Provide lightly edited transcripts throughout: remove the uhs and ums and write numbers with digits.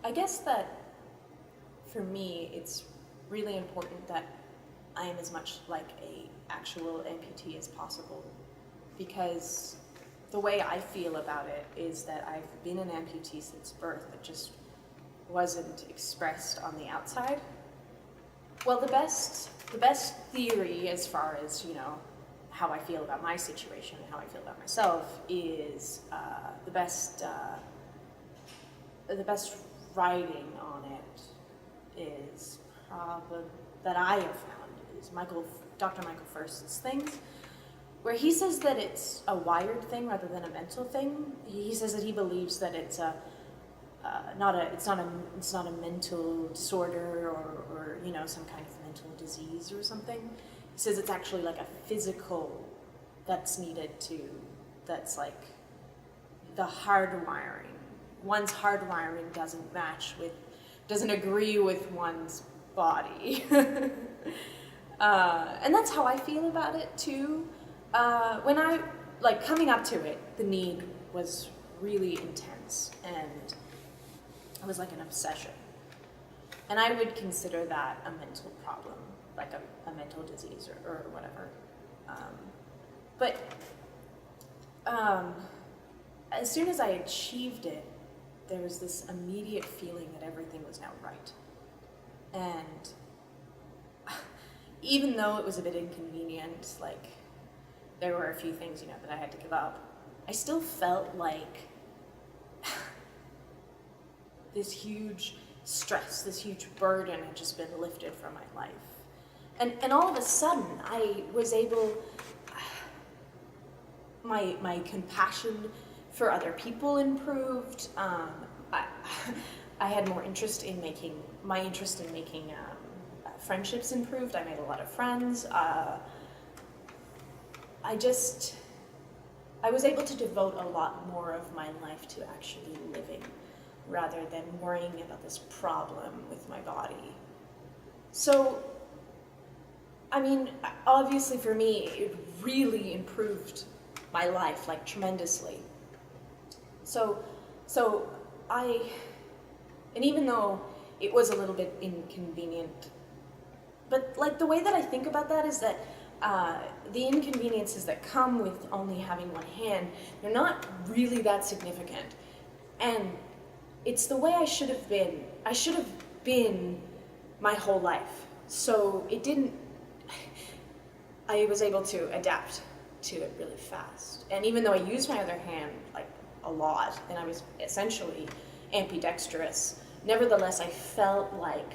I guess that for me, it's really important that I am as much like a actual amputee as possible, because the way I feel about it is that I've been an amputee since birth. It just wasn't expressed on the outside. Well, the best theory as far as, how I feel about my situation and how I feel about myself is the best writing on it is probably that I have found is Dr. Michael First's things, where he says that it's a wired thing rather than a mental thing. He says that he believes that it's not a mental disorder or some kind of mental disease or something. He says it's actually like a physical that's that's like the hardwiring. One's hardwiring doesn't agree with one's body. And that's how I feel about it too. When coming up to it, the need was really intense and it was like an obsession. And I would consider that a mental problem, like a mental disease or whatever. As soon as I achieved it, there was this immediate feeling that everything was now right. And even though it was a bit inconvenient, like there were a few things, that I had to give up, I still felt like this huge stress, this huge burden had just been lifted from my life. And all of a sudden, I was able, my compassion for other people improved. I had more interest in making, friendships improved. I made a lot of friends. I was able to devote a lot more of my life to actually living rather than worrying about this problem with my body. So, obviously for me, it really improved my life, like tremendously. And even though it was a little bit inconvenient, but like the way that I think about that is that the inconveniences that come with only having one hand, they're not really that significant. And it's the way I should have been. I should have been my whole life. So I was able to adapt to it really fast. And even though I used my other hand like a lot, and I was essentially ambidextrous, nevertheless I felt like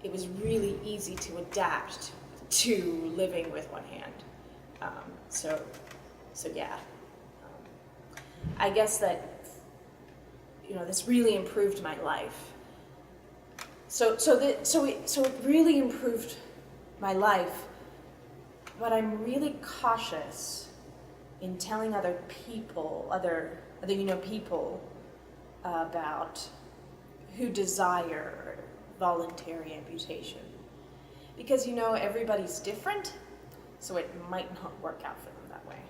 it was really easy to adapt to living with one hand. Yeah. I guess that this really improved my life. So it really improved my life, but I'm really cautious in telling other people about who desire voluntary amputation. Because everybody's different, so it might not work out for them that way.